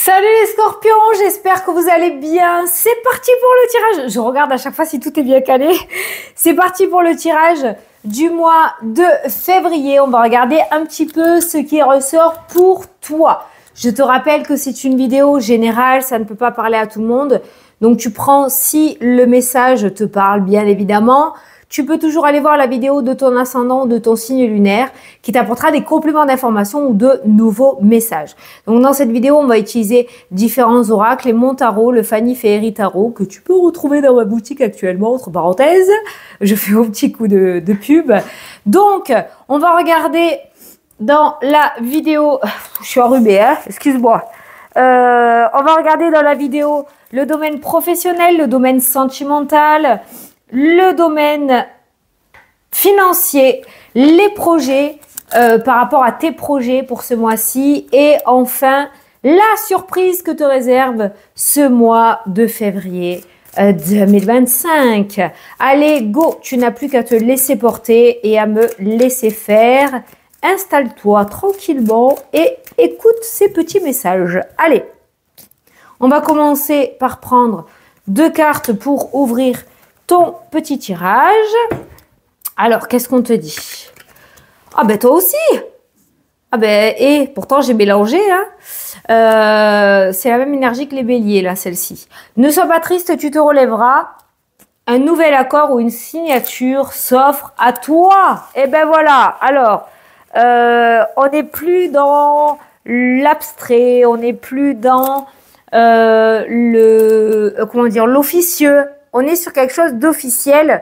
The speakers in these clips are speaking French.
Salut les scorpions, j'espère que vous allez bien. C'est parti pour le tirage. Je regarde à chaque fois si tout est bien calé. C'est parti pour le tirage du mois de février. On va regarder un petit peu ce qui ressort pour toi. Je te rappelle que c'est une vidéo générale, ça ne peut pas parler à tout le monde. Donc tu prends si le message te parle, bien évidemment. Tu peux toujours aller voir la vidéo de ton ascendant, de ton signe lunaire, qui t'apportera des compléments d'information ou de nouveaux messages. Donc dans cette vidéo, on va utiliser différents oracles, les Mon Tarot, le Fanny Féerie Tarot, que tu peux retrouver dans ma boutique actuellement, entre parenthèses. Je fais un petit coup de pub. Donc, on va regarder dans la vidéo, je suis enrhumée, hein, excuse-moi. On va regarder dans la vidéo le domaine professionnel, le domaine sentimental, le domaine financier, les projets par rapport à tes projets pour ce mois-ci et enfin la surprise que te réserve ce mois de février 2025. Allez, go, tu n'as plus qu'à te laisser porter et à me laisser faire. Installe-toi tranquillement et écoute ces petits messages. Allez, on va commencer par prendre 2 cartes pour ouvrir ton petit tirage. Alors, qu'est-ce qu'on te dit? Ah ben toi aussi. Ah ben, et pourtant j'ai mélangé. Hein. C'est la même énergie que les béliers, là, celle-ci. Ne sois pas triste, tu te relèveras. Un nouvel accord ou une signature s'offre à toi. Et ben voilà. Alors, on n'est plus dans l'abstrait, on n'est plus dans l'officieux. On est sur quelque chose d'officiel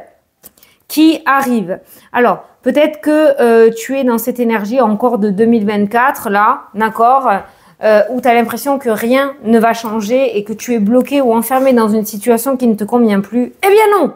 qui arrive. Alors, peut-être que tu es dans cette énergie encore de 2024, là, d'accord, où tu as l'impression que rien ne va changer et que tu es bloqué ou enfermé dans une situation qui ne te convient plus. Eh bien non!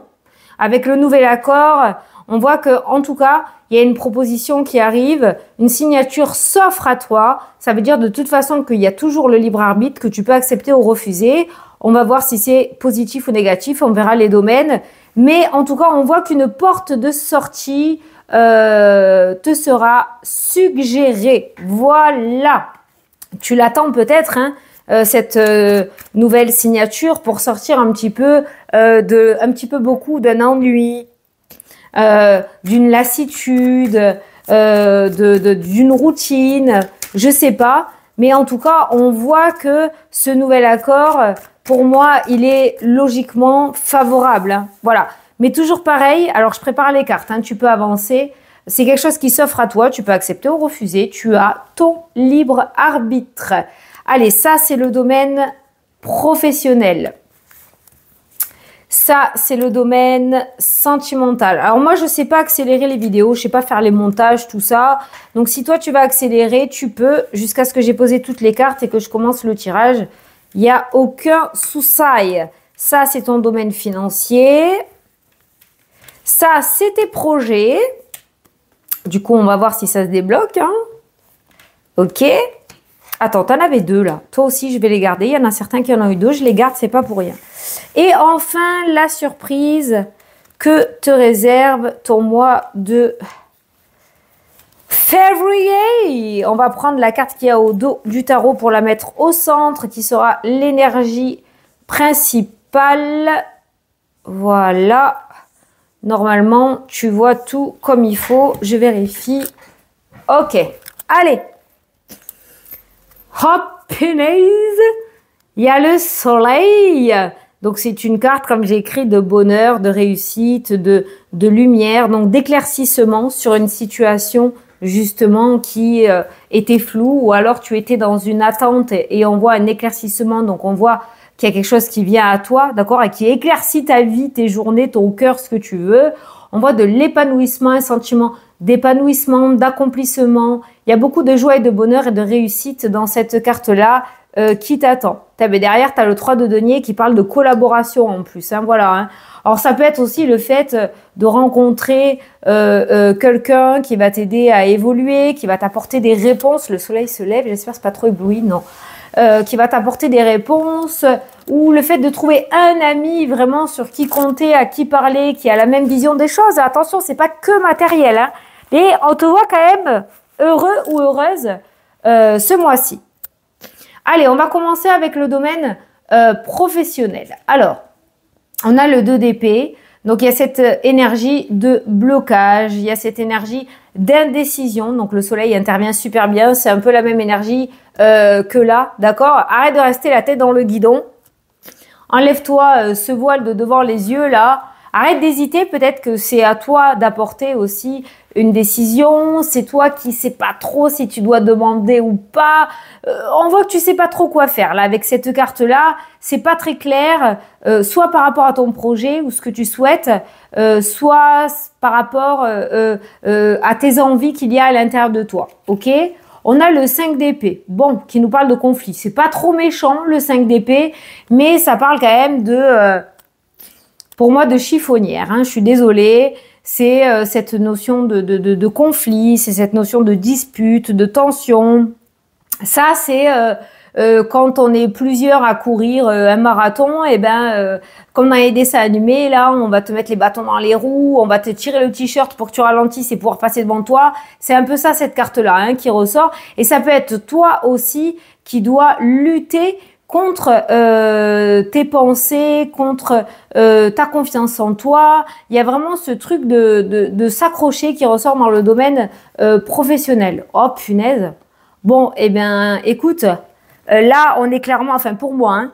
Avec le nouvel accord, on voit que, en tout cas, il y a une proposition qui arrive, une signature s'offre à toi. Ça veut dire de toute façon qu'il y a toujours le libre arbitre que tu peux accepter ou refuser. On va voir si c'est positif ou négatif, on verra les domaines. Mais en tout cas, on voit qu'une porte de sortie te sera suggérée. Voilà. Tu l'attends peut-être, hein, cette nouvelle signature pour sortir un petit peu beaucoup d'un ennui, d'une lassitude, d'une routine, je sais pas. Mais en tout cas, on voit que ce nouvel accord, pour moi, il est logiquement favorable. Hein. Voilà. Mais toujours pareil, alors je prépare les cartes, hein, tu peux avancer. C'est quelque chose qui s'offre à toi, tu peux accepter ou refuser. Tu as ton libre arbitre. Allez, ça, c'est le domaine professionnel. Ça, c'est le domaine sentimental. Alors moi, je ne sais pas accélérer les vidéos, je ne sais pas faire les montages, tout ça. Donc, si toi, tu vas accélérer, tu peux, jusqu'à ce que j'ai posé toutes les cartes et que je commence le tirage. Il n'y a aucun souci. Ça, c'est ton domaine financier. Ça, c'est tes projets. Du coup, on va voir si ça se débloque. Hein. Ok. Attends, t'en avais 2 là. Toi aussi, je vais les garder. Il y en a certains qui en ont eu 2. Je les garde, c'est pas pour rien. Et enfin, la surprise que te réserve ton mois de février. On va prendre la carte qui est au dos du tarot pour la mettre au centre, qui sera l'énergie principale. Voilà. Normalement, tu vois tout comme il faut. Je vérifie. Ok. Allez. Hop, punaise. Il y a le soleil. Donc, c'est une carte, comme j'ai écrit, de bonheur, de réussite, de lumière, donc d'éclaircissement sur une situation, justement, qui était floue ou alors tu étais dans une attente et on voit un éclaircissement. Donc, on voit qu'il y a quelque chose qui vient à toi, d'accord, et qui éclaircit ta vie, tes journées, ton cœur, ce que tu veux. On voit de l'épanouissement, un sentiment d'épanouissement, d'accomplissement. Il y a beaucoup de joie et de bonheur et de réussite dans cette carte-là. Qui t'attend. Derrière, tu as le 3 de denier qui parle de collaboration en plus. Hein, voilà. Hein. Alors, ça peut être aussi le fait de rencontrer quelqu'un qui va t'aider à évoluer, qui va t'apporter des réponses. Le soleil se lève, j'espère que c'est pas trop ébloui, non. Qui va t'apporter des réponses ou le fait de trouver un ami vraiment sur qui compter, à qui parler, qui a la même vision des choses. Attention, c'est pas que matériel. Hein. Et on te voit quand même heureux ou heureuse ce mois-ci. Allez, on va commencer avec le domaine professionnel. Alors, on a le 2 d'épée. Donc, il y a cette énergie de blocage, il y a cette énergie d'indécision. Donc, le soleil intervient super bien. C'est un peu la même énergie que là, d'accord? Arrête de rester la tête dans le guidon. Enlève-toi ce voile de devant les yeux, là. Arrête d'hésiter. Peut-être que c'est à toi d'apporter aussi une décision. C'est toi qui sais pas trop si tu dois demander ou pas. On voit que tu sais pas trop quoi faire. Là, avec cette carte-là, c'est pas très clair. Soit par rapport à ton projet ou ce que tu souhaites, soit par rapport à tes envies qu'il y a à l'intérieur de toi. Ok? On a le 5 d'épée, bon, qui nous parle de conflit. C'est pas trop méchant, le 5 d'épée, mais ça parle quand même de, pour moi, de chiffonnière. Hein. Je suis désolée, c'est cette notion de conflit, c'est cette notion de dispute, de tension. Ça, c'est quand on est plusieurs à courir un marathon, et ben, comme dans les dessins animés, là, on va te mettre les bâtons dans les roues, on va te tirer le t-shirt pour que tu ralentisses et pouvoir passer devant toi. C'est un peu ça, cette carte-là, hein, qui ressort. Et ça peut être toi aussi qui dois lutter contre tes pensées, contre ta confiance en toi. Il y a vraiment ce truc de s'accrocher qui ressort dans le domaine professionnel. Oh, punaise. Bon, eh bien, écoute, là, on est clairement, enfin pour moi, hein,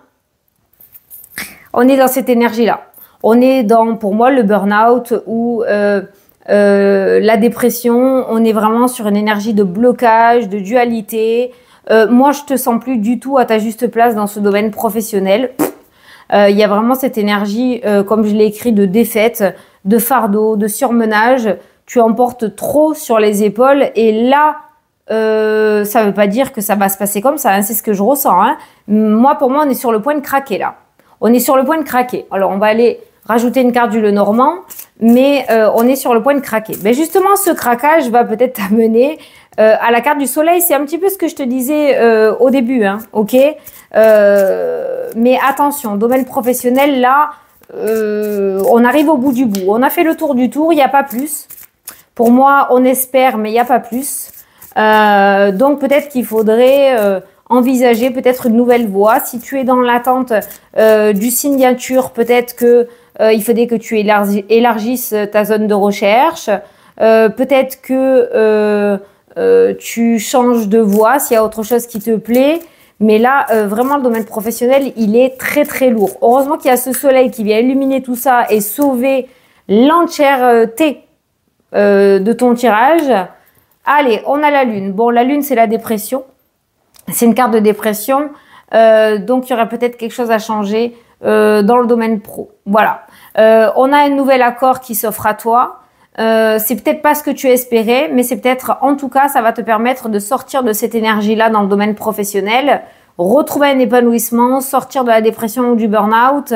on est dans cette énergie-là. On est dans, pour moi, le burn-out ou la dépression. On est vraiment sur une énergie de blocage, de dualité. Moi, je te sens plus du tout à ta juste place dans ce domaine professionnel. Il y a vraiment cette énergie, comme je l'ai écrit, de défaite, de fardeau, de surmenage. Tu emportes trop sur les épaules et là, ça veut pas dire que ça va se passer comme ça, hein, c'est ce que je ressens. Hein. Moi, pour moi, on est sur le point de craquer là. On est sur le point de craquer. Alors, on va aller rajouter une carte du Lenormand, mais on est sur le point de craquer. Mais justement, ce craquage va peut-être t'amener à la carte du soleil. C'est un petit peu ce que je te disais au début, hein, ok? Mais attention, domaine professionnel, là, on arrive au bout du bout. On a fait le tour du tour, il n'y a pas plus. Pour moi, on espère, mais il n'y a pas plus. Donc peut-être qu'il faudrait envisager peut-être une nouvelle voie. Si tu es dans l'attente du signature, peut-être que il faudrait que tu élargisses ta zone de recherche. Peut-être que tu changes de voie s'il y a autre chose qui te plaît. Mais là, vraiment, le domaine professionnel, il est très, très lourd. Heureusement qu'il y a ce soleil qui vient illuminer tout ça et sauver l'entièreté de ton tirage. Allez, on a la lune. Bon, la lune, c'est la dépression. C'est une carte de dépression. Donc, il y aurait peut-être quelque chose à changer dans le domaine pro. Voilà. On a un nouvel accord qui s'offre à toi. C'est peut-être pas ce que tu espérais, mais c'est peut-être, en tout cas, ça va te permettre de sortir de cette énergie-là dans le domaine professionnel, retrouver un épanouissement, sortir de la dépression ou du burn-out,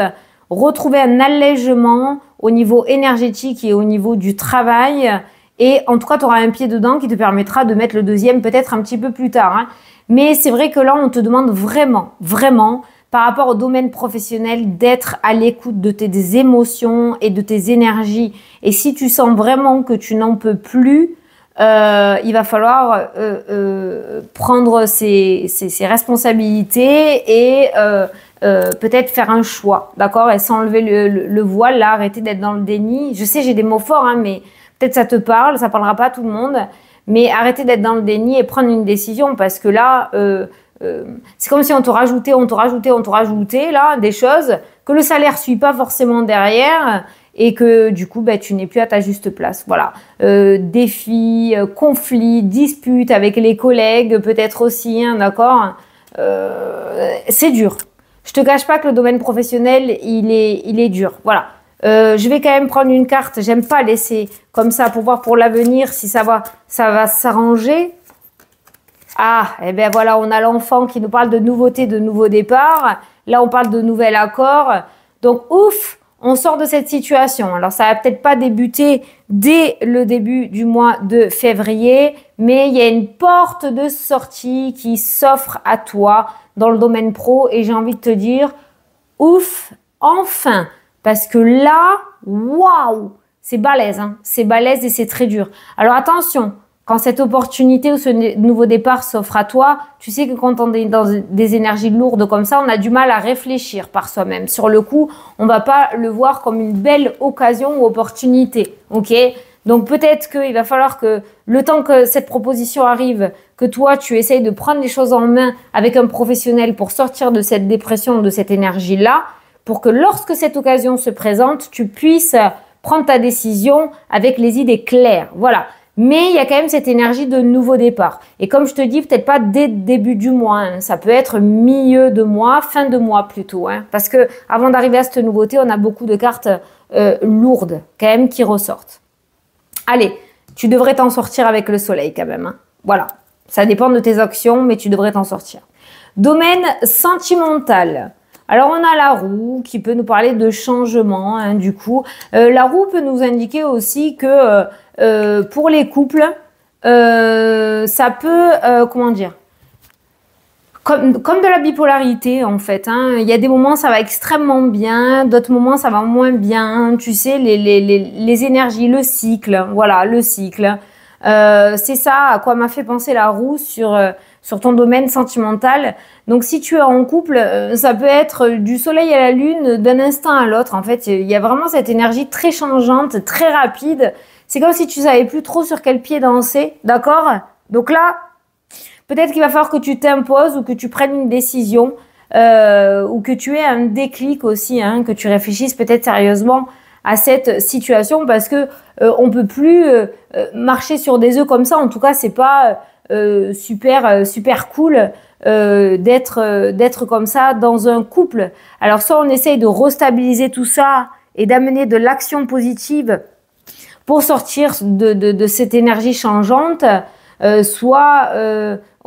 retrouver un allègement au niveau énergétique et au niveau du travail. Et en tout cas, tu auras un pied dedans qui te permettra de mettre le deuxième peut-être un petit peu plus tard. Hein. Mais c'est vrai que là, on te demande vraiment, vraiment, par rapport au domaine professionnel, d'être à l'écoute de tes émotions et de tes énergies. Et si tu sens vraiment que tu n'en peux plus, il va falloir prendre ses responsabilités et peut-être faire un choix, d'accord? Et s'enlever le voile, là, arrêter d'être dans le déni. Je sais, j'ai des mots forts, hein, mais peut-être ça te parle, ça parlera pas à tout le monde. Mais arrêter d'être dans le déni et prendre une décision parce que là... c'est comme si on te rajoutait là des choses que le salaire suit pas forcément derrière et que du coup tu n'es plus à ta juste place. Voilà, défis, conflits, disputes avec les collègues peut-être aussi, hein, d'accord. C'est dur. Je te cache pas que le domaine professionnel il est dur. Voilà. Je vais quand même prendre une carte. J'aime pas laisser comme ça pour voir pour l'avenir si ça va s'arranger. Ah, et bien voilà, on a l'enfant qui nous parle de nouveautés, de nouveaux départs. Là, on parle de nouvel accord. Donc, ouf, on sort de cette situation. Alors, ça va peut-être pas débuter dès le début du mois de février, mais il y a une porte de sortie qui s'offre à toi dans le domaine pro. Et j'ai envie de te dire, ouf, enfin, parce que là, waouh, c'est balèze, hein, c'est balèze et c'est très dur. Alors, attention. quand cette opportunité ou ce nouveau départ s'offre à toi, tu sais que quand on est dans des énergies lourdes comme ça, on a du mal à réfléchir par soi-même. Sur le coup, on va pas le voir comme une belle occasion ou opportunité, ok? Donc peut-être qu'il va falloir que le temps que cette proposition arrive, que toi tu essayes de prendre les choses en main avec un professionnel pour sortir de cette dépression, de cette énergie-là, pour que lorsque cette occasion se présente, tu puisses prendre ta décision avec les idées claires. Voilà. Mais il y a quand même cette énergie de nouveau départ. Et comme je te dis, peut-être pas dès début du mois, hein. Ça peut être milieu de mois, fin de mois plutôt. Hein. Parce que avant d'arriver à cette nouveauté, on a beaucoup de cartes lourdes quand même qui ressortent. Allez, tu devrais t'en sortir avec le soleil quand même. Hein. Voilà, ça dépend de tes actions, mais tu devrais t'en sortir. Domaine sentimental. Alors, on a la roue qui peut nous parler de changement, hein, du coup. La roue peut nous indiquer aussi que pour les couples, ça peut, comment dire, comme de la bipolarité en fait. Hein. Il y a des moments ça va extrêmement bien, d'autres moments ça va moins bien. Tu sais, les énergies, le cycle, voilà, le cycle. C'est ça à quoi m'a fait penser la roue sur ton domaine sentimental. Donc, si tu es en couple, ça peut être du soleil à la lune d'un instant à l'autre. En fait, il y a vraiment cette énergie très changeante, très rapide. C'est comme si tu savais plus trop sur quel pied danser, d'accord? Donc là, peut-être qu'il va falloir que tu t'imposes ou que tu prennes une décision ou que tu aies un déclic aussi, hein, que tu réfléchisses peut-être sérieusement à cette situation parce que on peut plus marcher sur des œufs comme ça. En tout cas, c'est pas super cool d'être comme ça dans un couple. Alors soit on essaye de restabiliser tout ça et d'amener de l'action positive pour sortir de cette énergie changeante, soit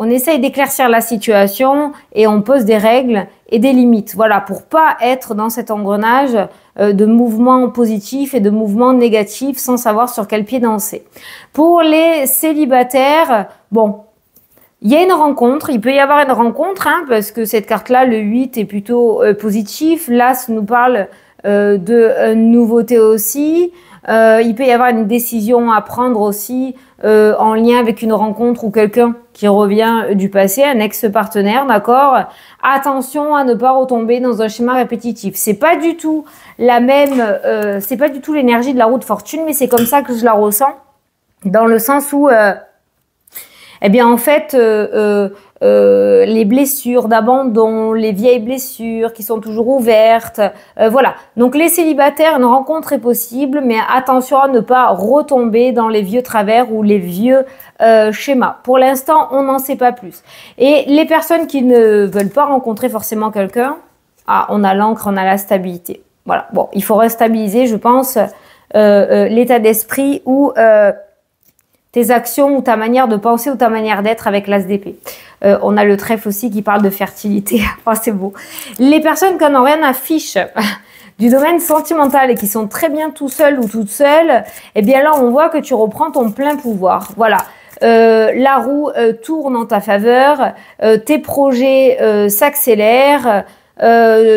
on essaye d'éclaircir la situation et on pose des règles et des limites. Voilà, pour pas être dans cet engrenage de mouvements positifs et de mouvements négatifs sans savoir sur quel pied danser. Pour les célibataires, bon, il y a une rencontre, il peut y avoir une rencontre, hein, parce que cette carte-là, le 8, est plutôt positif. L'As nous parle de nouveauté aussi. Il peut y avoir une décision à prendre aussi en lien avec une rencontre ou quelqu'un qui revient du passé, un ex-partenaire, d'accord? Attention à ne pas retomber dans un schéma répétitif. C'est pas du tout la même, c'est pas du tout l'énergie de la roue de fortune, mais c'est comme ça que je la ressens, dans le sens où eh bien, en fait, les blessures d'abandon, les vieilles blessures qui sont toujours ouvertes, voilà. Donc, les célibataires, une rencontre est possible, mais attention à ne pas retomber dans les vieux travers ou les vieux schémas. Pour l'instant, on n'en sait pas plus. Et les personnes qui ne veulent pas rencontrer forcément quelqu'un, on a l'encre, on a la stabilité. Voilà. Bon, il faut restabiliser, je pense, l'état d'esprit ou tes actions ou ta manière de penser ou ta manière d'être avec l'As d'épée. On a le trèfle aussi qui parle de fertilité. Oh, c'est beau. Les personnes qui n'en ont rien à fiche du domaine sentimental et qui sont très bien tout seuls ou toutes seules, eh bien là, on voit que tu reprends ton plein pouvoir. Voilà. La roue tourne en ta faveur, tes projets s'accélèrent,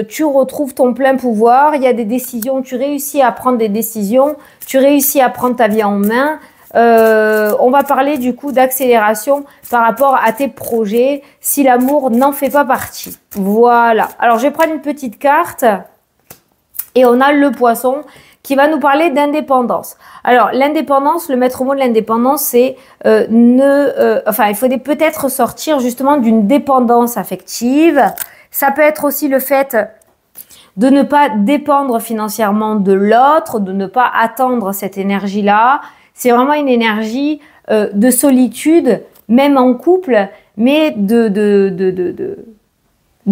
tu retrouves ton plein pouvoir, il y a des décisions, tu réussis à prendre des décisions, tu réussis à prendre ta vie en main. On va parler du coup d'accélération par rapport à tes projets si l'amour n'en fait pas partie. Voilà. Alors, je vais prendre une petite carte et on a le poisson qui va nous parler d'indépendance. Alors, l'indépendance, le maître mot de l'indépendance, c'est il faudrait peut-être sortir justement d'une dépendance affective. Ça peut être aussi le fait de ne pas dépendre financièrement de l'autre, de ne pas attendre cette énergie-là. C'est vraiment une énergie de solitude, même en couple, mais de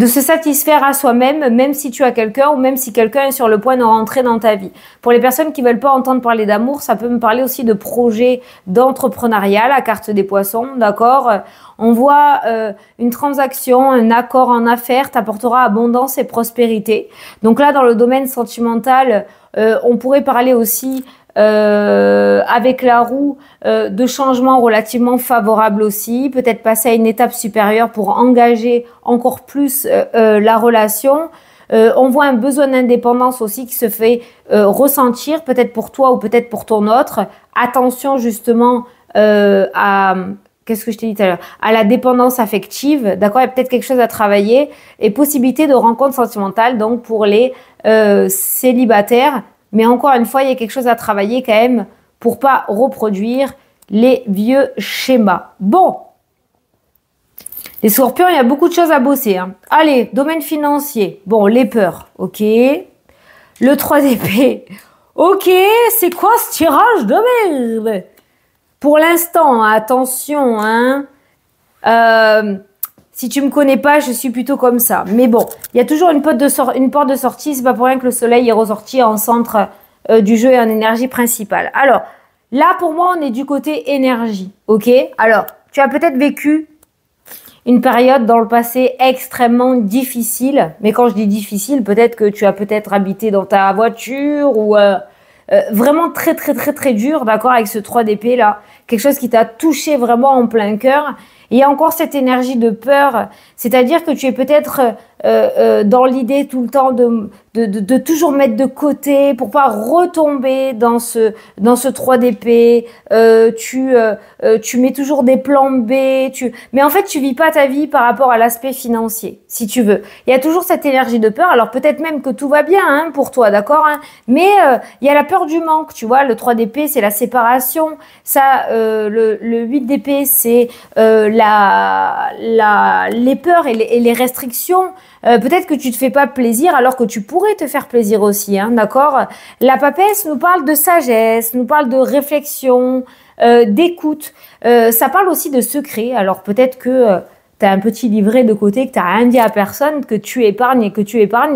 se satisfaire à soi-même, même si tu as quelqu'un ou même si quelqu'un est sur le point de rentrer dans ta vie. Pour les personnes qui veulent pas entendre parler d'amour, ça peut me parler aussi de projets d'entrepreneuriat, la carte des poissons, d'accord? On voit une transaction, un accord en affaires t'apportera abondance et prospérité. Donc là, dans le domaine sentimental, on pourrait parler aussi avec la roue de changements relativement favorables aussi, peut-être passer à une étape supérieure pour engager encore plus la relation. On voit un besoin d'indépendance aussi qui se fait ressentir, peut-être pour toi ou peut-être pour ton autre. Attention justement qu'est-ce que je t'ai dit tout à l'heure, à la dépendance affective, d'accord, il y a peut-être quelque chose à travailler, et possibilité de rencontre sentimentale, donc pour les célibataires, mais encore une fois, il y a quelque chose à travailler quand même pour pas reproduire les vieux schémas. Bon, les scorpions, il y a beaucoup de choses à bosser, hein. Allez, domaine financier, bon, les peurs, ok, le 3 d'épée, ok, c'est quoi ce tirage de merde? Pour l'instant, attention, hein. Si tu me connais pas, je suis plutôt comme ça. Mais bon, il y a toujours une porte de sortie. C'est pas pour rien que le soleil est ressorti en centre du jeu et en énergie principale. Alors, là, pour moi, on est du côté énergie, ok? Alors, tu as peut-être vécu une période dans le passé extrêmement difficile. Mais quand je dis difficile, peut-être que tu as peut-être habité dans ta voiture ou... vraiment très très très très dur, d'accord, avec ce 3 d'épée là, quelque chose qui t'a touché vraiment en plein cœur. Il y a encore cette énergie de peur, c'est-à-dire que tu es peut-être dans l'idée tout le temps de toujours mettre de côté pour pas retomber dans ce 3 d'épée. Tu mets toujours des plans B, mais en fait tu vis pas ta vie par rapport à l'aspect financier, si tu veux. Il y a toujours cette énergie de peur. Alors peut-être même que tout va bien hein, pour toi, d'accord, hein, mais il y a la peur du manque, tu vois. Le 3 d'épée c'est la séparation, ça le 8 d'épée c'est les peurs et les restrictions. Peut-être que tu te fais pas plaisir alors que tu pourrais te faire plaisir aussi, hein, d'accord. La papesse nous parle de sagesse, nous parle de réflexion, d'écoute. Ça parle aussi de secret. Alors peut-être que tu as un petit livret de côté, que tu n'as rien dit à personne, que tu épargnes,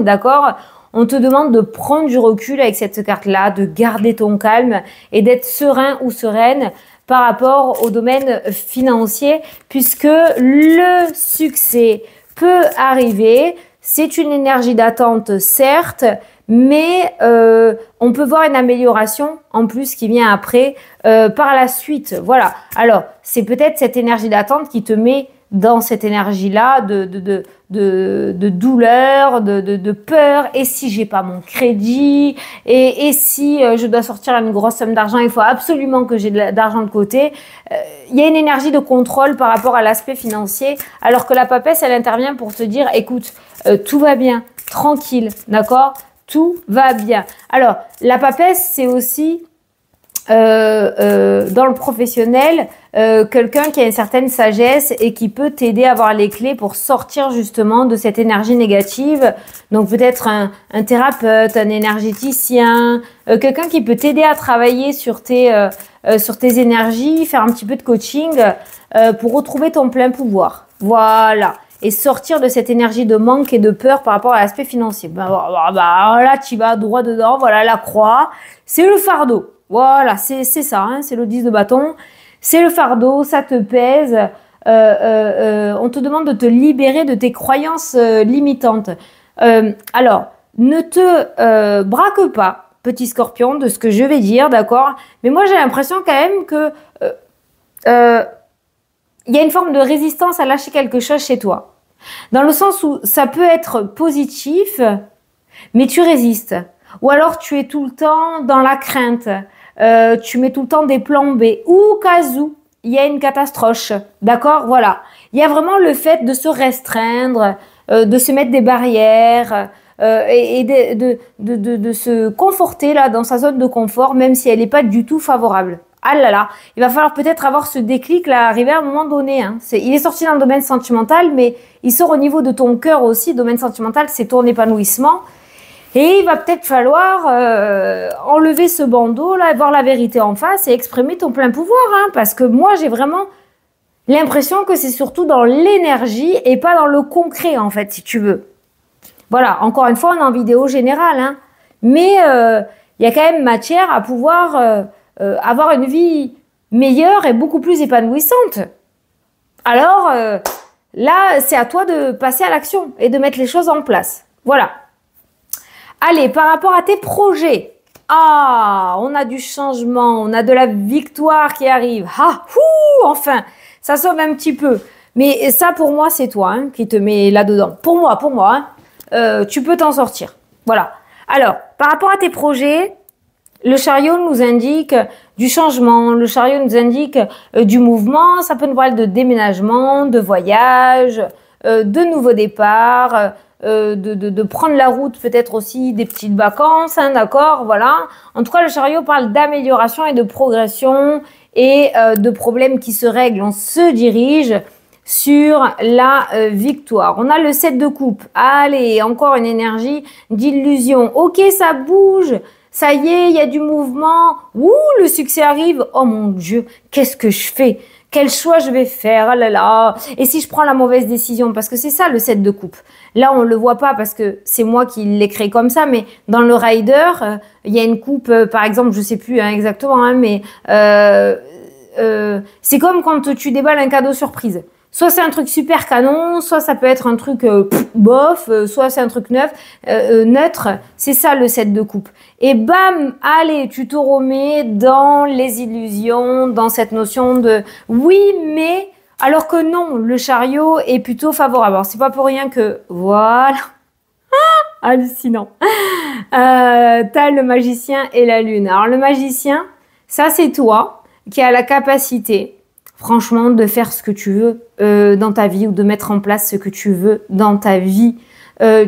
d'accord. On te demande de prendre du recul avec cette carte-là, de garder ton calme et d'être serein ou sereine par rapport au domaine financier, puisque le succès peut arriver. C'est une énergie d'attente, certes, mais on peut voir une amélioration en plus qui vient après par la suite. Voilà. Alors, c'est peut-être cette énergie d'attente qui te met dans cette énergie-là de douleur, de peur. Et si j'ai pas mon crédit, et si je dois sortir une grosse somme d'argent, il faut absolument que j'ai d'argent de côté. Il y a une énergie de contrôle par rapport à l'aspect financier, alors que la papesse, elle intervient pour te dire, écoute, tout va bien, tranquille, d'accord? Tout va bien. Alors, la papesse, c'est aussi dans le professionnel, quelqu'un qui a une certaine sagesse et qui peut t'aider à avoir les clés pour sortir justement de cette énergie négative. Donc peut-être un thérapeute, un énergéticien, quelqu'un qui peut t'aider à travailler sur tes énergies, faire un petit peu de coaching pour retrouver ton plein pouvoir. Voilà. Et sortir de cette énergie de manque et de peur par rapport à l'aspect financier. Là, tu vas droit dedans. Voilà, la croix. C'est le fardeau. Voilà, c'est ça, hein, c'est le 10 de bâton. C'est le fardeau, ça te pèse. On te demande de te libérer de tes croyances limitantes. Alors, ne te braque pas, petit scorpion, de ce que je vais dire, d'accord? Mais moi, j'ai l'impression quand même que il y a une forme de résistance à lâcher quelque chose chez toi. Dans le sens où ça peut être positif, mais tu résistes. Ou alors tu es tout le temps dans la crainte. Tu mets tout le temps des plans B. Ou au cas où il y a une catastrophe. D'accord? Voilà. Il y a vraiment le fait de se restreindre, de se mettre des barrières et de se conforter là dans sa zone de confort, même si elle n'est pas du tout favorable. Ah là là, il va falloir peut-être avoir ce déclic là, arriver à un moment donné. Hein. Il est sorti dans le domaine sentimental, mais il sort au niveau de ton cœur aussi. Le domaine sentimental, c'est ton épanouissement. Et il va peut-être falloir enlever ce bandeau là, voir la vérité en face et exprimer ton plein pouvoir. Hein, parce que moi, j'ai vraiment l'impression que c'est surtout dans l'énergie et pas dans le concret, en fait, si tu veux. Voilà, encore une fois, on est en vidéo générale. Hein, mais il y a quand même matière à pouvoir... avoir une vie meilleure et beaucoup plus épanouissante. Alors, là, c'est à toi de passer à l'action et de mettre les choses en place. Voilà. Allez, par rapport à tes projets. Ah, on a du changement, on a de la victoire qui arrive. Ah, enfin, ça sauve un petit peu. Mais ça, pour moi, c'est toi hein, qui te mets là-dedans. Pour moi, hein, tu peux t'en sortir. Voilà. Alors, par rapport à tes projets... Le chariot nous indique du changement, le chariot nous indique du mouvement, ça peut nous parler de déménagement, de voyage, de nouveaux départs, de prendre la route, peut-être aussi des petites vacances, hein, d'accord, voilà. En tout cas, le chariot parle d'amélioration et de progression et de problèmes qui se règlent. On se dirige sur la victoire. On a le 7 de coupe. Allez, encore une énergie d'illusion. Ok, ça bouge. Ça y est, il y a du mouvement. Ouh, le succès arrive. Oh mon Dieu, qu'est-ce que je fais? Quel choix je vais faire? Oh là là. Et si je prends la mauvaise décision? Parce que c'est ça le 7 de coupe. Là, on le voit pas parce que c'est moi qui l'ai créé comme ça. Mais dans le rider, il y a une coupe, par exemple, je sais plus hein, exactement, hein, mais c'est comme quand tu déballes un cadeau surprise. Soit c'est un truc super canon, soit ça peut être un truc bof, soit c'est un truc neutre. C'est ça le 7 de coupe. Et bam, allez, tu te remets dans les illusions, dans cette notion de oui, mais, alors que non, le chariot est plutôt favorable. Alors c'est pas pour rien que, voilà, hallucinant. T'as le magicien et la lune. Alors le magicien, ça c'est toi qui a la capacité franchement, de faire ce que tu veux dans ta vie ou de mettre en place ce que tu veux dans ta vie.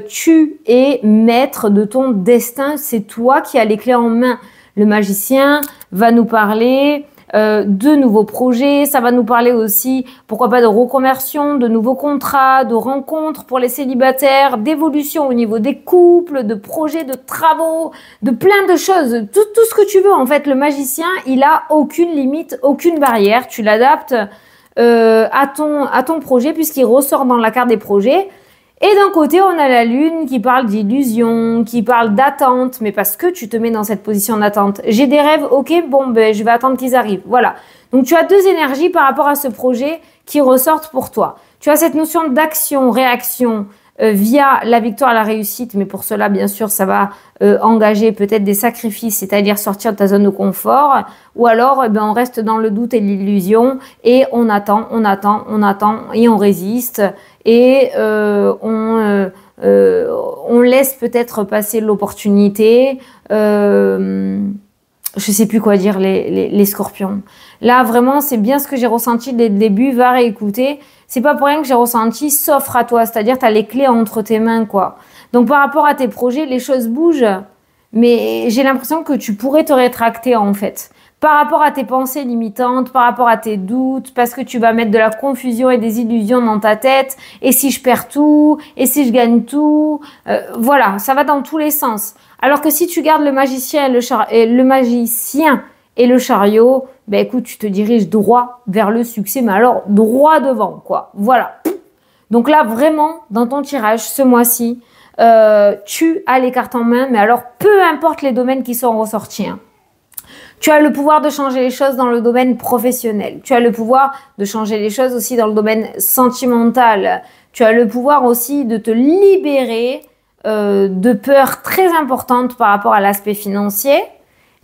Tu es maître de ton destin, c'est toi qui as les clés en main. Le magicien va nous parler de nouveaux projets, ça va nous parler aussi, pourquoi pas, de reconversion, de nouveaux contrats, de rencontres pour les célibataires, d'évolution au niveau des couples, de projets, de travaux, de plein de choses, tout ce que tu veux. En fait, le magicien, il a aucune limite, aucune barrière, tu l'adaptes à ton projet puisqu'il ressort dans la carte des projets. Et d'un côté, on a la lune qui parle d'illusion, qui parle d'attente, mais parce que tu te mets dans cette position d'attente. J'ai des rêves, ok, bon, ben, je vais attendre qu'ils arrivent. Voilà. Donc, tu as deux énergies par rapport à ce projet qui ressortent pour toi. Tu as cette notion d'action, réaction via la victoire, la réussite, mais pour cela, bien sûr, ça va engager peut-être des sacrifices, c'est-à-dire sortir de ta zone de confort, ou alors, eh ben, on reste dans le doute et l'illusion et on attend et on résiste. Et on laisse peut-être passer l'opportunité. Je sais plus quoi dire, les scorpions. Là, vraiment, c'est bien ce que j'ai ressenti dès le début. Va réécouter. C'est pas pour rien que j'ai ressenti s'offre à toi. C'est-à-dire, tu as les clés entre tes mains, quoi. Donc, par rapport à tes projets, les choses bougent. Mais j'ai l'impression que tu pourrais te rétracter, en fait. Par rapport à tes pensées limitantes, par rapport à tes doutes, parce que tu vas mettre de la confusion et des illusions dans ta tête. Et si je perds tout? Et si je gagne tout? Voilà, ça va dans tous les sens. Alors que si tu gardes le magicien et le chariot, ben écoute, tu te diriges droit vers le succès, mais alors droit devant, quoi. Voilà. Donc là, vraiment, dans ton tirage, ce mois-ci, tu as les cartes en main, mais alors peu importe les domaines qui sont ressortis, hein. Tu as le pouvoir de changer les choses dans le domaine professionnel. Tu as le pouvoir de changer les choses aussi dans le domaine sentimental. Tu as le pouvoir aussi de te libérer de peurs très importantes par rapport à l'aspect financier.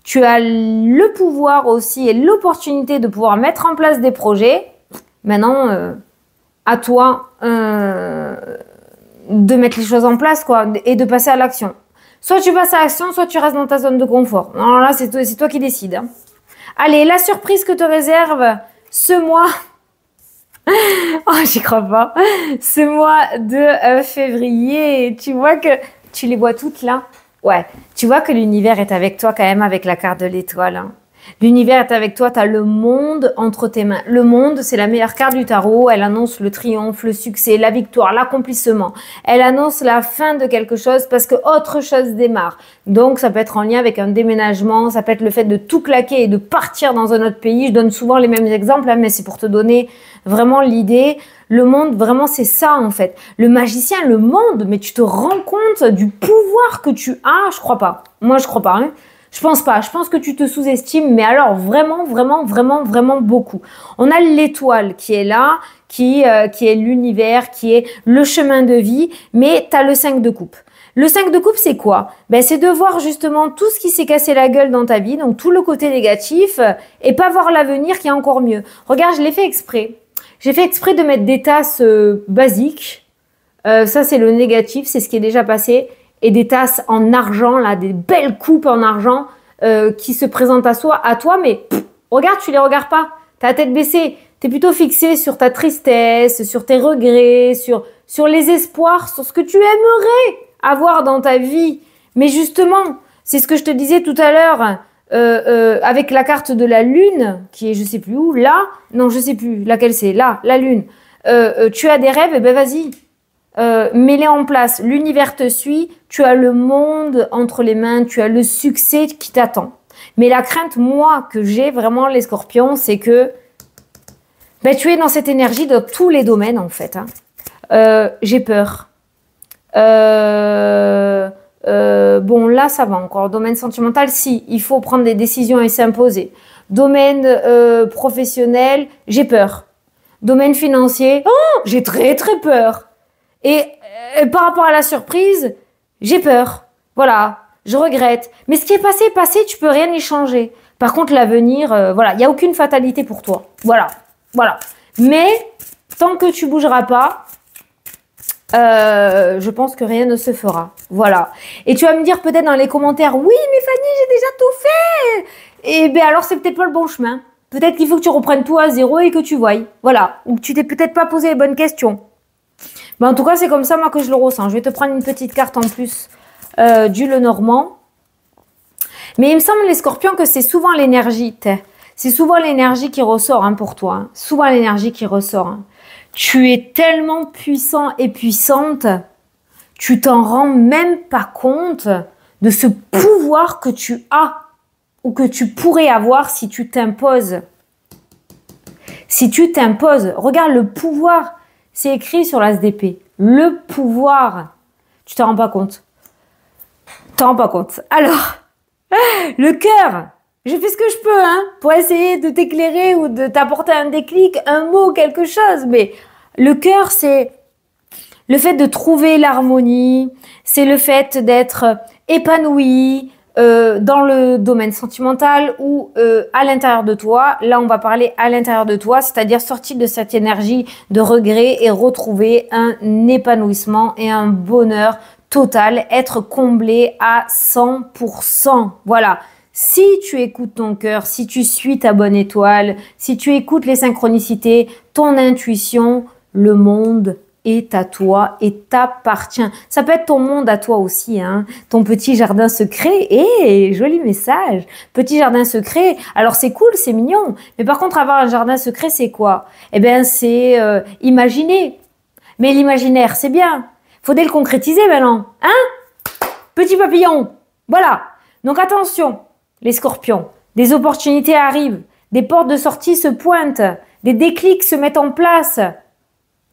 Tu as le pouvoir aussi et l'opportunité de pouvoir mettre en place des projets. Maintenant, à toi de mettre les choses en place, quoi, et de passer à l'action. Soit tu passes à l'action, soit tu restes dans ta zone de confort. Alors là, c'est toi qui décides, hein. Allez, la surprise que te réserve ce mois. Oh, j'y crois pas. Ce mois de février. Tu vois que... Tu les vois toutes là? Ouais. Tu vois que l'univers est avec toi quand même avec la carte de l'étoile, hein. L'univers est avec toi, tu as le monde entre tes mains. Le monde, c'est la meilleure carte du tarot. Elle annonce le triomphe, le succès, la victoire, l'accomplissement. Elle annonce la fin de quelque chose parce que autre chose démarre. Donc, ça peut être en lien avec un déménagement, ça peut être le fait de tout claquer et de partir dans un autre pays. Je donne souvent les mêmes exemples, hein, mais c'est pour te donner vraiment l'idée. Le monde, vraiment, c'est ça en fait. Le magicien, le monde, mais tu te rends compte du pouvoir que tu as? Je crois pas. Moi, je crois pas, hein. Je pense pas. Je pense que tu te sous-estimes, mais alors vraiment, vraiment, vraiment, vraiment beaucoup. On a l'étoile qui est là, qui est l'univers, qui est le chemin de vie, mais tu as le 5 de coupe. Le 5 de coupe, c'est quoi? Ben, c'est de voir justement tout ce qui s'est cassé la gueule dans ta vie, donc tout le côté négatif, et pas voir l'avenir qui est encore mieux. Regarde, je l'ai fait exprès. J'ai fait exprès de mettre des tasses basiques. Ça, c'est le négatif, c'est ce qui est déjà passé. Et des tasses en argent, là, des belles coupes en argent, qui se présentent à toi, mais regarde, tu les regardes pas. T'as la tête baissée. T'es plutôt fixé sur ta tristesse, sur tes regrets, sur les espoirs, sur ce que tu aimerais avoir dans ta vie. Mais justement, c'est ce que je te disais tout à l'heure, avec la carte de la lune, qui est je sais plus où, là, non je sais plus laquelle c'est, là, la lune. Tu as des rêves, et ben vas-y, mets-les en place. L'univers te suit, tu as le monde entre les mains, tu as le succès qui t'attend. Mais la crainte, moi, que j'ai vraiment les scorpions, c'est que ben, tu es dans cette énergie dans tous les domaines, en fait. Hein. J'ai peur. Bon, là, ça va encore. Domaine sentimental, si, il faut prendre des décisions et s'imposer. Domaine professionnel, j'ai peur. Domaine financier, oh, j'ai très très peur. Et par rapport à la surprise, j'ai peur. Voilà, je regrette. Mais ce qui est passé est passé, tu peux rien y changer. Par contre, l'avenir, voilà, il n'y a aucune fatalité pour toi. Voilà, voilà. Mais tant que tu bougeras pas, je pense que rien ne se fera. Voilà. Et tu vas me dire peut-être dans les commentaires, oui, mais Fanny, j'ai déjà tout fait. Et bien alors, c'est peut-être pas le bon chemin. Peut-être qu'il faut que tu reprennes tout à zéro et que tu voyes. Voilà. Ou que tu t'es peut-être pas posé les bonnes questions. Mais en tout cas, c'est comme ça, moi, que je le ressens. Je vais te prendre une petite carte en plus du Lenormand. Mais il me semble, les scorpions, que c'est souvent l'énergie. C'est souvent l'énergie qui ressort hein, pour toi. Hein. Souvent l'énergie qui ressort. Hein. Tu es tellement puissant et puissante, tu t'en rends même pas compte de ce pouvoir que tu as ou que tu pourrais avoir si tu t'imposes. Si tu t'imposes, regarde le pouvoir, c'est écrit sur l'as d'épée. Le pouvoir, tu t'en rends pas compte. Tu t'en rends pas compte. Alors, le cœur, je fais ce que je peux hein, pour essayer de t'éclairer ou de t'apporter un déclic, un mot, quelque chose. Mais le cœur, c'est le fait de trouver l'harmonie, c'est le fait d'être épanoui dans le domaine sentimental ou à l'intérieur de toi. Là, on va parler à l'intérieur de toi, c'est-à-dire sortir de cette énergie de regret et retrouver un épanouissement et un bonheur total, être comblé à 100%. Voilà. Si tu écoutes ton cœur, si tu suis ta bonne étoile, si tu écoutes les synchronicités, ton intuition, le monde est à toi et t'appartient. Ça peut être ton monde à toi aussi, hein, ton petit jardin secret. Joli message. Petit jardin secret. Alors c'est cool, c'est mignon. Mais par contre, avoir un jardin secret, c'est quoi? Eh bien, c'est imaginer. Mais l'imaginaire, c'est bien. Faudrait le concrétiser maintenant, hein? Petit papillon. Voilà. Donc attention, les scorpions. Des opportunités arrivent. Des portes de sortie se pointent. Des déclics se mettent en place.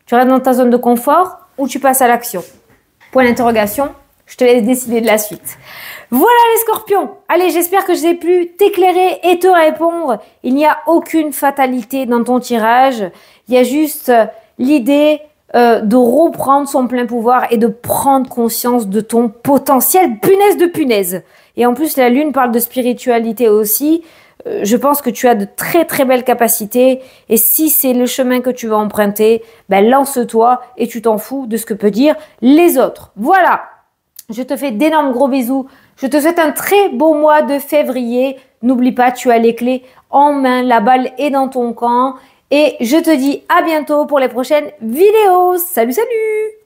Tu restes dans ta zone de confort ou tu passes à l'action? Point d'interrogation, je te laisse décider de la suite. Voilà les scorpions. Allez, j'espère que j'ai pu t'éclairer et te répondre. Il n'y a aucune fatalité dans ton tirage. Il y a juste l'idée de reprendre son plein pouvoir et de prendre conscience de ton potentiel. Punaise de punaise. Et en plus, la lune parle de spiritualité aussi. Je pense que tu as de très très belles capacités et si c'est le chemin que tu vas emprunter, ben lance-toi et tu t'en fous de ce que peuvent dire les autres. Voilà, je te fais d'énormes gros bisous. Je te souhaite un très beau mois de février. N'oublie pas, tu as les clés en main, la balle est dans ton camp et je te dis à bientôt pour les prochaines vidéos. Salut, salut!